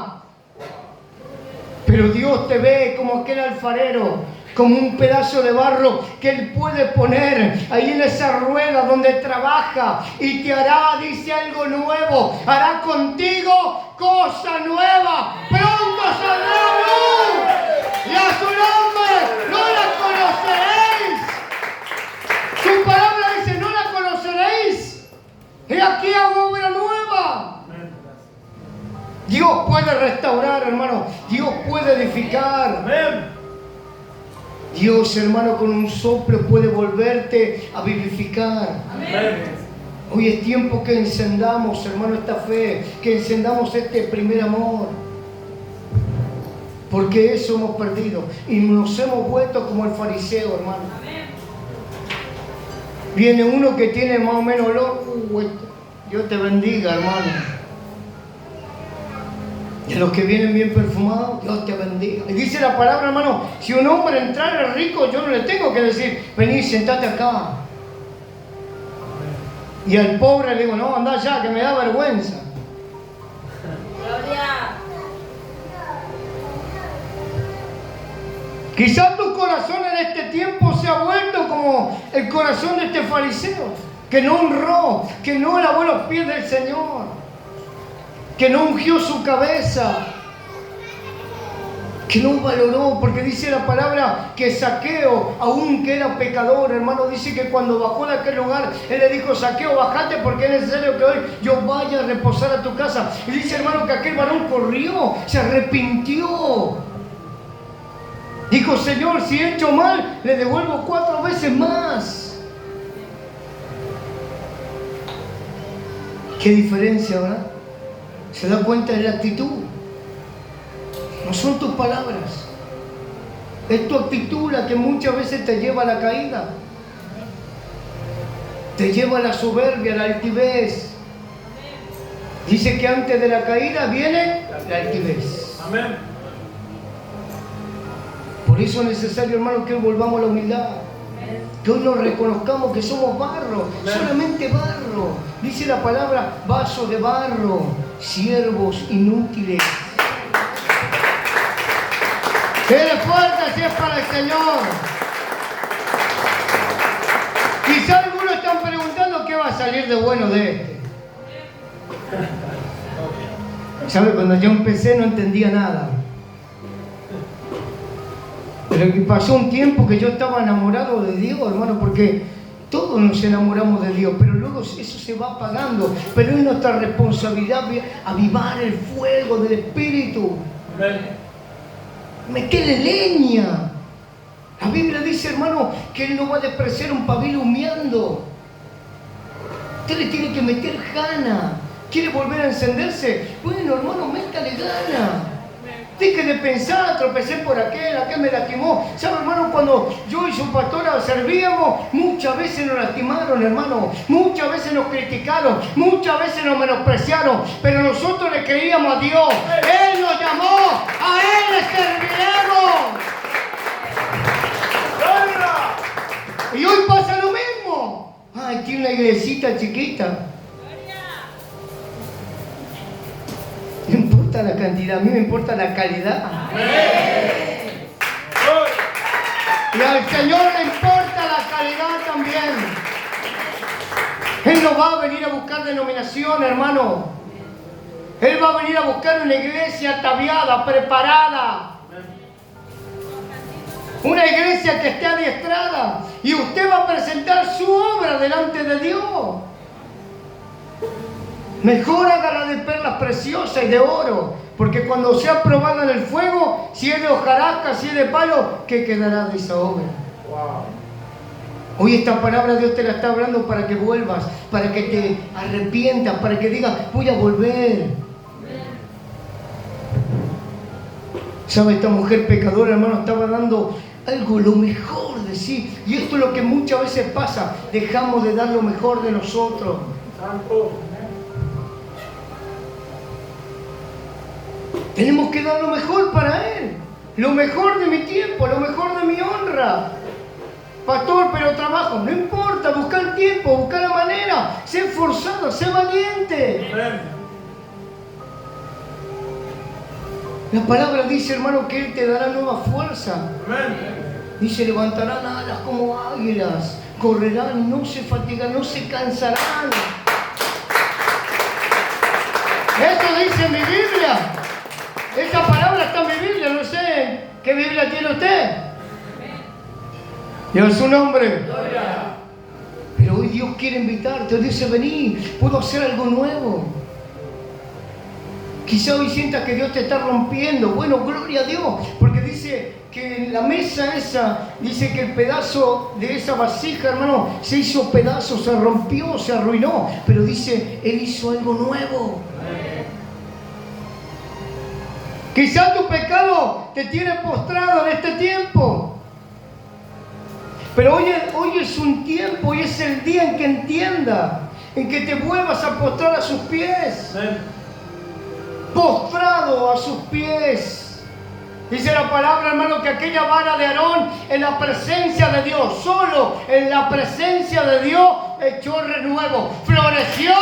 Pero Dios te ve como aquel alfarero, como un pedazo de barro que Él puede poner ahí en esa rueda donde trabaja y te hará, dice, algo nuevo, hará contigo cosa nueva, pronto saldrá luz y a su nombre no la conoceréis. Su palabra dice, no la conoceréis, y aquí hago obra nueva. Dios puede restaurar, hermano. Dios puede edificar. Dios, hermano, con un soplo puede volverte a vivificar. Hoy es tiempo que encendamos, hermano, esta fe, que encendamos este primer amor. Porque eso hemos perdido y nos hemos vuelto como el fariseo, hermano. Viene uno que tiene más o menos Dios te bendiga, hermano. Y a los que vienen bien perfumados, Dios te bendiga. Y dice la palabra, hermano, si un hombre entrara rico, yo no le tengo que decir, vení, sentate acá. Y al pobre le digo, no, anda allá, que me da vergüenza. Gloria. Quizás tu corazón en este tiempo se ha vuelto como el corazón de este fariseo, que no honró, que no lavó los pies del Señor, que no ungió su cabeza, que no valoró, porque dice la palabra que Zaqueo, aunque era pecador, hermano, dice que cuando bajó de aquel lugar, él le dijo, Zaqueo, bajate porque es necesario que hoy yo vaya a reposar a tu casa. Y dice, hermano, que aquel varón corrió, se arrepintió. Dijo, Señor, si he hecho mal, le devuelvo 4 veces más. Qué diferencia, ¿verdad? Se da cuenta de la actitud. No son tus palabras. Es tu actitud la que muchas veces te lleva a la caída. Te lleva a la soberbia, a la altivez. Dice que antes de la caída viene la altivez. Amén. Por eso es necesario, hermano, que volvamos a la humildad. Que Que hoy nos reconozcamos que somos barro, solamente barro. Dice la palabra, vaso de barro, siervos inútiles. Dele fuerte si es para el Señor. Quizá algunos están preguntando qué va a salir de bueno de este. ¿Sabe? Cuando yo empecé no entendía nada. Pero que pasó un tiempo que yo estaba enamorado de Dios, hermano, porque todos nos enamoramos de Dios, pero luego eso se va apagando. Pero es nuestra responsabilidad avivar el fuego del Espíritu. Meterle leña. La Biblia dice, hermano, que Él no va a despreciar un pabilo humeando. Usted le tiene que meter gana. ¿Quiere volver a encenderse? Bueno, hermano, métale gana. Deje de pensar, tropecé por aquel me lastimó. ¿Sabe, hermano? Cuando yo y su pastora servíamos, muchas veces nos lastimaron, hermano. Muchas veces nos criticaron, muchas veces nos menospreciaron. Pero nosotros le creíamos a Dios. Él nos llamó, a Él le serviremos. Y hoy pasa lo mismo. Ay, tiene una iglesita chiquita. No importa la cantidad, a mí me importa la calidad. Y al Señor le importa la calidad también. Él no va a venir a buscar denominación, hermano. Él va a venir a buscar una iglesia ataviada, preparada. Una iglesia que esté adiestrada. Y usted va a presentar su obra delante de Dios. Mejor hágala de perlas preciosas y de oro, porque cuando sea probada en el fuego, si es de hojarasca, si es de palo, ¿qué quedará de esa obra? Hoy esta palabra Dios te la está hablando para que vuelvas, para que te arrepientas, para que digas, voy a volver. ¿Sabe? Esta mujer pecadora, hermano, estaba dando algo, lo mejor de sí. Y esto es lo que muchas veces pasa, dejamos de dar lo mejor de nosotros. Tenemos que dar lo mejor para Él, lo mejor de mi tiempo, lo mejor de mi honra. Pastor, pero trabajo, no importa, busca el tiempo, busca la manera, sé esforzado, sé valiente. Amén. La palabra dice, hermano, que Él te dará nueva fuerza. Amén. Dice, levantarán alas como águilas, correrán, no se fatigan, no se cansarán. Eso dice mi Biblia. Esta palabra está en mi Biblia, no sé qué Biblia tiene usted. Dios su nombre. Pero hoy Dios quiere invitarte, dice, vení, puedo hacer algo nuevo. Quizá hoy sientas que Dios te está rompiendo. Bueno, gloria a Dios, porque dice que en la mesa esa, dice que el pedazo de esa vasija, hermano, se hizo pedazo, se rompió, se arruinó. Pero dice, Él hizo algo nuevo. Quizá tu pecado te tiene postrado en este tiempo. Pero hoy es un tiempo, hoy es el día en que entienda, en que te vuelvas a postrar a sus pies. Postrado a sus pies. Dice la palabra, hermano, que aquella vara de Aarón en la presencia de Dios, solo en la presencia de Dios, echó renuevo, floreció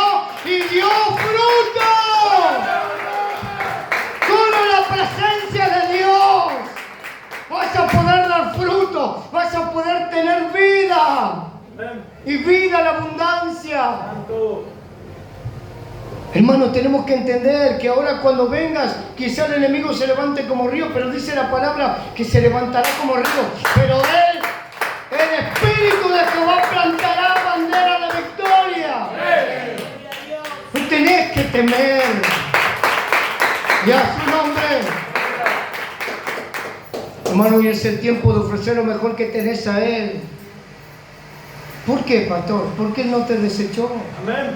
y dio fruto. Solo en la presencia de Dios vas a poder dar fruto, vas a poder tener vida y vida en abundancia. Hermanos, tenemos que entender que ahora cuando vengas, quizá el enemigo se levante como río, pero dice la palabra que se levantará como río. Pero Él, el Espíritu de Jehová, plantará bandera de victoria. No tenés que temer. Y a su nombre. Hermano, hoy es el tiempo de ofrecer lo mejor que tenés a Él. ¿Por qué, pastor? Porque Él no te desechó. Amén.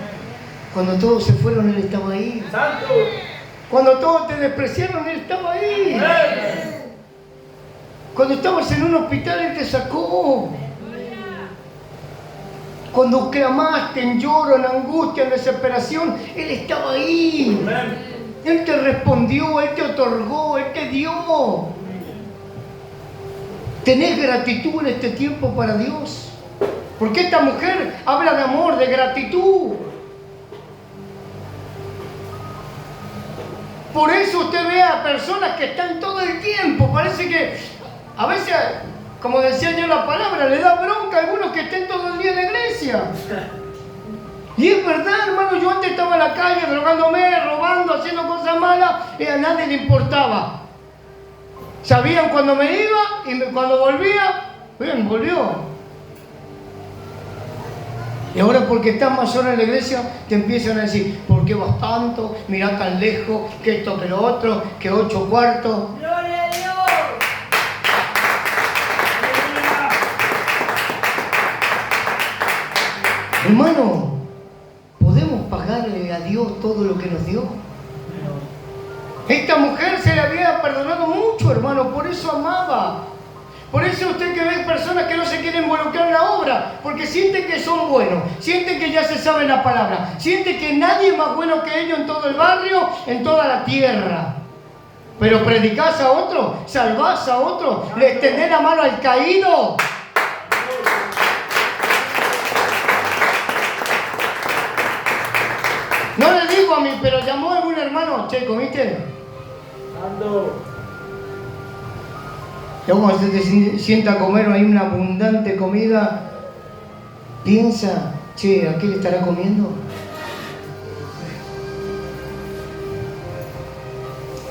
Cuando todos se fueron, Él estaba ahí. Santo. Cuando todos te despreciaron, Él estaba ahí. Amén. Cuando estabas en un hospital, Él te sacó. Cuando clamaste en lloro, en angustia, en desesperación, Él estaba ahí. Amén. Él te respondió, Él te otorgó, Él te dio. ¿Tenés gratitud en este tiempo para Dios? Porque esta mujer habla de amor, de gratitud. Por eso usted ve a personas que están todo el tiempo, parece que a veces, como decía yo la palabra, le da bronca a algunos que estén todo el día en la iglesia. Y es verdad, hermano, yo antes estaba en la calle drogándome, robando, haciendo cosas malas, y a nadie le importaba. Sabían cuando me iba y cuando volvía, bien, volvió. Y ahora porque estás más horas en la iglesia, te empiezan a decir, ¿por qué vas tanto? Mirá tan lejos, que esto, que lo otro, que 8 cuartos. ¡Gloria a Dios! Hermano, ¿podemos pagarle a Dios todo lo que nos dio? Esta mujer se le había perdonado mucho, hermano, por eso amaba. Por eso usted que ve personas que no se quieren involucrar en la obra, porque sienten que son buenos, sienten que ya se sabe la palabra, sienten que nadie es más bueno que ellos en todo el barrio, en toda la tierra. Pero predicás a otro, salvás a otro, le extendés la mano al caído. No le digo a mí, pero llamó a algún hermano, che, ¿comiste? Santo. Y cuando se te sienta a comer, hay una abundante comida, piensa, che, ¿a qué le estará comiendo?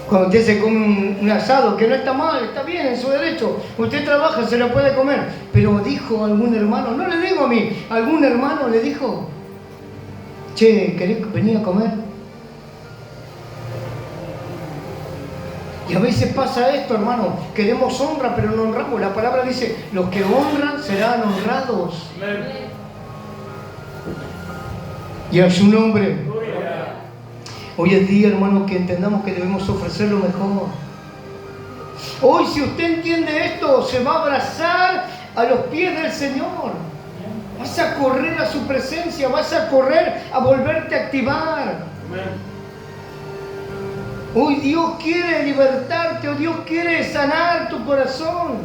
Cuando usted se come un asado, que no está mal, está bien, en su derecho, usted trabaja, se lo puede comer, pero dijo algún hermano, no le digo a mí, algún hermano le dijo, che, ¿querés venir a comer? Y a veces pasa esto, hermano, queremos honra, pero no honramos. La palabra dice, los que honran serán honrados. Amén. Y a su nombre. Gloria. Hoy es día, hermano, que entendamos que debemos ofrecer lo mejor. Hoy, si usted entiende esto, se va a abrazar a los pies del Señor. Vas a correr a su presencia, vas a correr a volverte a activar. Amén. Hoy Dios quiere libertarte, hoy Dios quiere sanar tu corazón.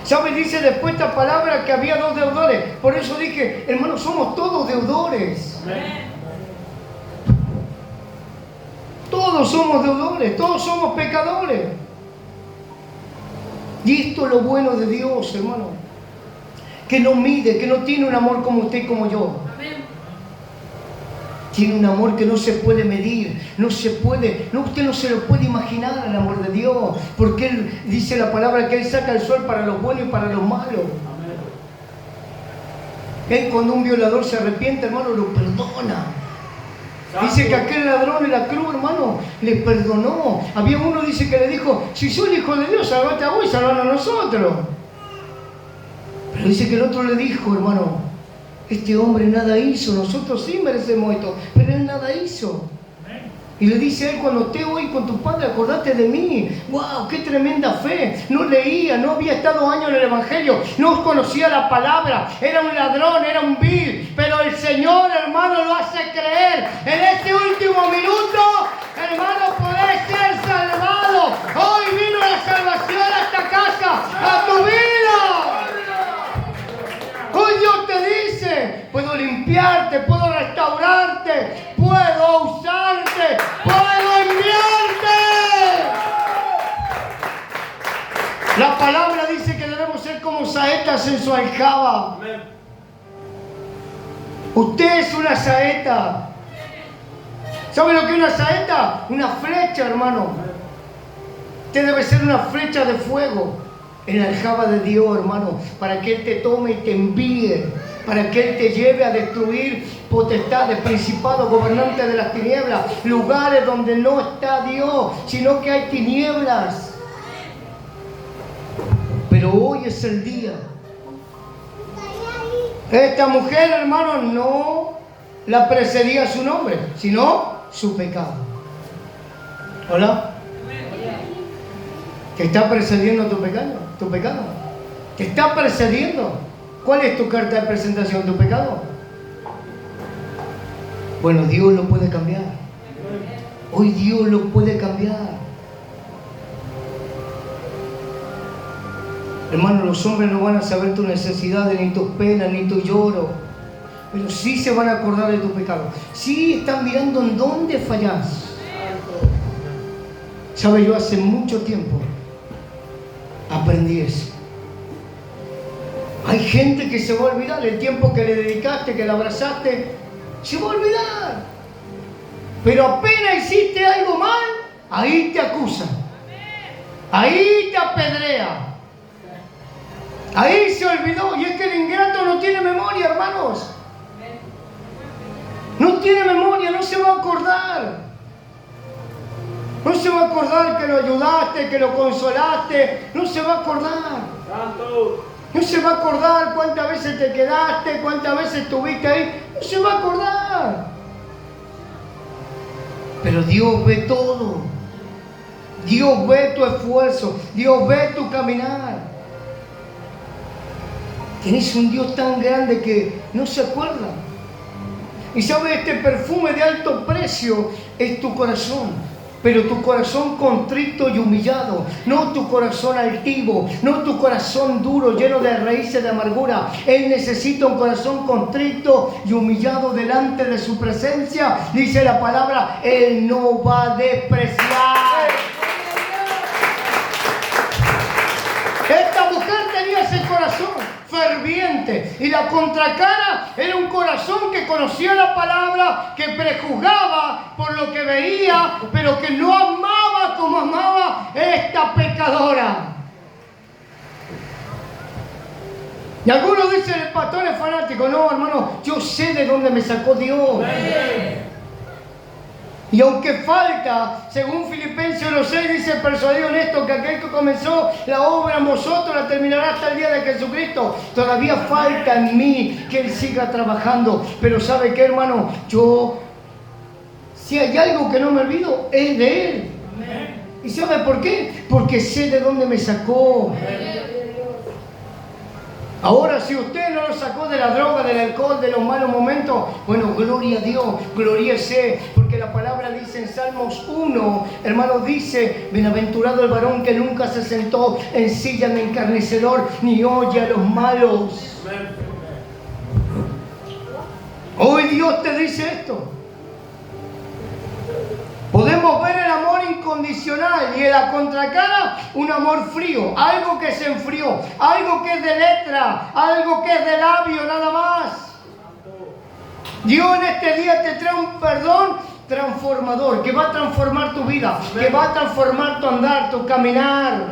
¿Sabe? Dice después esta palabra que había 2 deudores. Por eso dije, hermanos, somos todos deudores. Amén. Todos somos deudores, todos somos pecadores. Y esto es lo bueno de Dios, hermano. Que no mide, que no tiene un amor como usted y como yo. Tiene un amor que no se puede medir, no se puede, no, usted no se lo puede imaginar el amor de Dios, porque Él dice la palabra que Él saca el sol para los buenos y para los malos. Él cuando un violador se arrepiente, hermano, lo perdona. Dice que aquel ladrón en la cruz, hermano, le perdonó. Había uno, dice, que le dijo, si soy el Hijo de Dios, salvate a vos y salvan a nosotros. Pero dice que el otro le dijo, hermano, este hombre nada hizo, nosotros sí merecemos esto, pero él nada hizo. Y le dice a él, cuando esté hoy con tu padre, acordate de mí. ¡Wow! ¡Qué tremenda fe! No leía, no había estado años en el Evangelio, no conocía la palabra, era un ladrón, era un vil, pero el Señor, hermano, lo hace creer. En este último minuto, hermano, podés ser salvado. Hoy vino la salvación a esta casa, a tu vida. Hoy Dios te dice, puedo limpiarte, puedo restaurarte, puedo usarte, puedo enviarte. La palabra dice que debemos ser como saetas en su aljaba. Amén. Usted es una saeta. ¿Sabe lo que es una saeta? Una flecha, hermano. Usted debe ser una flecha de fuego en la aljaba de Dios, hermano, para que Él te tome y te envíe, para que Él te lleve a destruir potestades, principados, gobernantes de las tinieblas, lugares donde no está Dios, sino que hay tinieblas. Pero hoy es el día. Esta mujer, hermano, no la precedía su nombre, sino su pecado. ¿Hola? ¿Te está precediendo tu pecado? ¿Tu pecado? ¿Te está precediendo? ¿Cuál es tu carta de presentación? ¿Tu pecado? Bueno, Dios lo puede cambiar. Hoy Dios lo puede cambiar. Hermano, los hombres no van a saber tus necesidades, ni tus penas, ni tu lloro. Pero sí se van a acordar de tu pecado. Sí están mirando en dónde fallás. ¿Sabe? Yo hace mucho tiempo aprendí eso. Hay gente que se va a olvidar el tiempo que le dedicaste, que la abrazaste. Se va a olvidar. Pero apenas hiciste algo mal, ahí te acusan. Ahí te apedrea. Ahí se olvidó. Y es que el ingrato no tiene memoria, hermanos. No tiene memoria, no se va a acordar. No se va a acordar que lo ayudaste, que lo consolaste. No se va a acordar. No se va a acordar cuántas veces te quedaste, cuántas veces estuviste ahí. No se va a acordar. Pero Dios ve todo. Dios ve tu esfuerzo. Dios ve tu caminar. Tienes un Dios tan grande que no se acuerda. Y sabes, este perfume de alto precio es tu corazón. Pero tu corazón contrito y humillado, no tu corazón altivo, no tu corazón duro, lleno de raíces de amargura. Él necesita un corazón contrito y humillado delante de su presencia. Dice la palabra, Él no va a despreciar. Esta mujer tenía ese corazón ferviente, y la contracara era un corazón que conocía la palabra, que prejuzgaba por lo que veía, pero que no amaba como amaba esta pecadora. Y algunos dicen, el pastor es fanático. No, hermano, yo sé de dónde me sacó Dios. Y aunque falta, según Filipenses 1:6 dice, persuadido en esto, que aquel que comenzó la obra en vosotros la terminará hasta el día de Jesucristo. Todavía falta en mí que Él siga trabajando. Pero ¿sabe qué, hermano? Si hay algo que no me olvido, es de Él. Amén. ¿Y sabe por qué? Porque sé de dónde me sacó. Amén. Ahora, si usted no lo sacó de la droga, del alcohol, de los malos momentos, bueno, gloria a Dios, gloríese, porque la palabra dice en Salmos 1, hermano, dice, bienaventurado el varón que nunca se sentó en silla de encarnecedor, ni oye a los malos. Hoy Dios te dice esto. Podemos ver el amor incondicional y en la contracara un amor frío, algo que se enfrió, algo que es de letra, algo que es de labio, nada más. Dios en este día te trae un perdón transformador, que va a transformar tu vida, que va a transformar tu andar, tu caminar.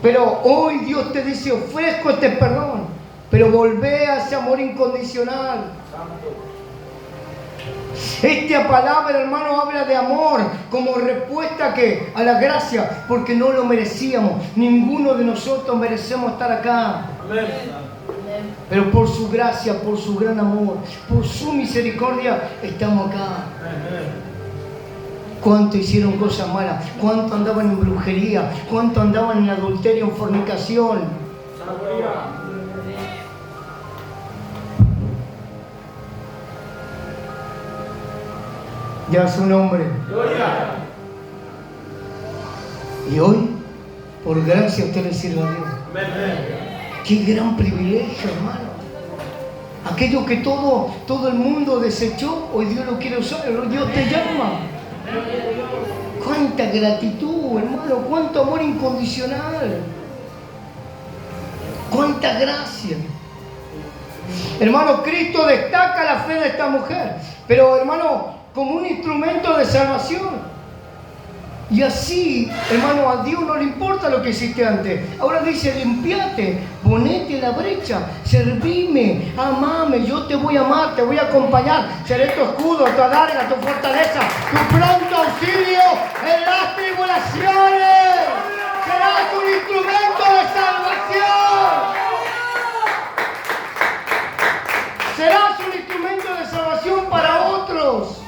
Pero hoy Dios te dice, ofrezco este perdón, pero volvé a ese amor incondicional. Esta palabra, hermano, habla de amor como respuesta a la gracia, porque no lo merecíamos. Ninguno de nosotros merecemos estar acá. Amén. Pero por su gracia, por su gran amor, por su misericordia, estamos acá. ¿Cuánto hicieron cosas malas? ¿Cuánto andaban en brujería? ¿Cuánto andaban en adulterio, en fornicación? Ya su nombre. Gloria. Y hoy, por gracia, usted le sirve a Dios. Qué gran privilegio, hermano. Aquello que todo el mundo desechó, hoy Dios lo quiere usar, Dios te llama. Cuánta gratitud, hermano, cuánto amor incondicional. Cuánta gracia. Hermano, Cristo destaca la fe de esta mujer, pero hermano, como un instrumento de salvación. Y así, hermano, a Dios no le importa lo que hiciste antes. Ahora dice, limpiate, ponete en la brecha, servime, amame, yo te voy a amar, te voy a acompañar. Seré tu escudo, tu adarga, tu fortaleza, tu pronto auxilio en las tribulaciones. Serás un instrumento de salvación. Serás un instrumento de salvación para otros.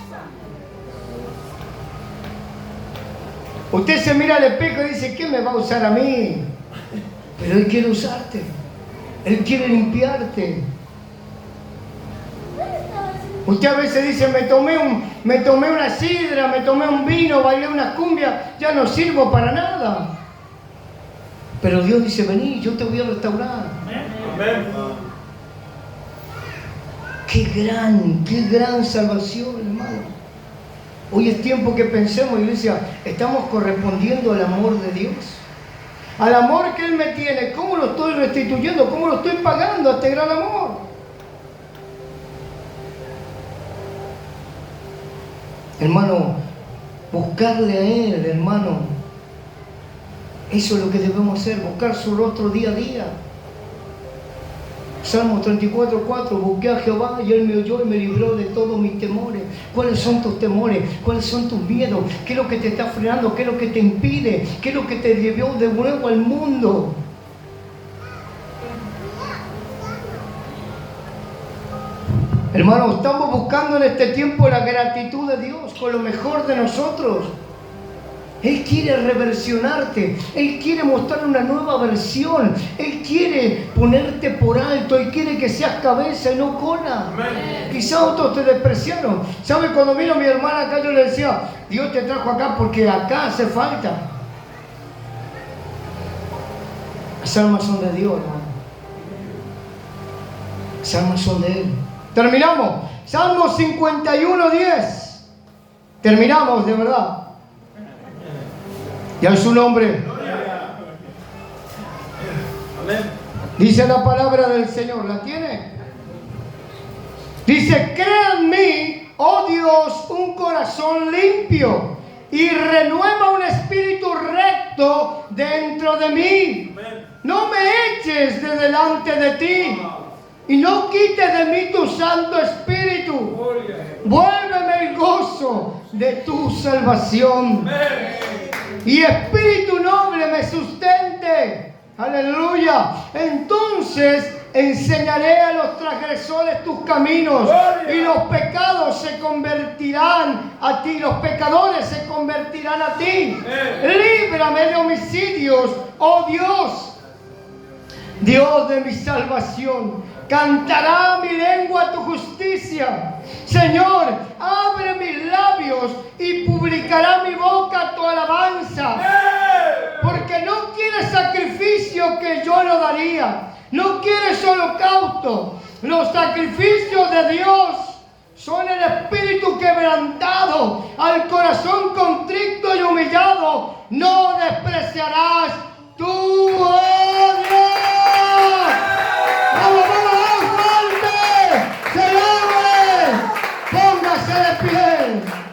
Usted se mira al espejo y dice, ¿qué me va a usar a mí? Pero Él quiere usarte. Él quiere limpiarte. Usted a veces dice, me tomé una sidra, me tomé un vino, bailé una cumbia, ya no sirvo para nada. Pero Dios dice, vení, yo te voy a restaurar. Amén. Qué gran salvación, hermano. Hoy es tiempo que pensemos, iglesia, ¿estamos correspondiendo al amor de Dios? Al amor que Él me tiene, ¿cómo lo estoy restituyendo? ¿Cómo lo estoy pagando a este gran amor? Hermano, buscarle a Él, hermano. Eso es lo que debemos hacer, buscar su rostro día a día. Salmo 34:4, busqué a Jehová y Él me oyó y me libró de todos mis temores. ¿Cuáles son tus temores? ¿Cuáles son tus miedos? ¿Qué es lo que te está frenando? ¿Qué es lo que te impide? ¿Qué es lo que te llevó de nuevo al mundo? Hermano, estamos buscando en este tiempo la gratitud de Dios con lo mejor de nosotros. Él quiere reversionarte, Él quiere mostrar una nueva versión, Él quiere ponerte por alto, Él quiere que seas cabeza y no cola. Quizás otros te despreciaron. ¿Sabe? Cuando vino mi hermana acá, yo le decía, Dios te trajo acá porque acá hace falta. Las almas son de Dios, hermano. Las almas son de Él. Terminamos. Salmo 51:10. Terminamos, de verdad. Y en su nombre. Amén. Dice la palabra del Señor. ¿La tiene? Dice, crea en mí, oh Dios, un corazón limpio y renueva un espíritu recto dentro de mí. No me eches de delante de ti y no quites de mí tu Santo Espíritu. Vuélveme el gozo de tu salvación. Y espíritu noble me sustente. Aleluya. Entonces enseñaré a los transgresores tus caminos y los pecados se convertirán a ti. Los pecadores se convertirán a ti. Líbrame de homicidios, oh Dios, Dios de mi salvación. Cantará mi lengua tu justicia. Señor, abre mis labios y publicará mi boca tu alabanza. Porque no quieres sacrificio que yo no daría. No quieres holocausto. Los sacrificios de Dios son el espíritu quebrantado. Al corazón contrito y humillado no despreciarás tú, oh Dios. ¡Vamos, vamos, fuerte! ¡Se lave! ¡Póngase de pie!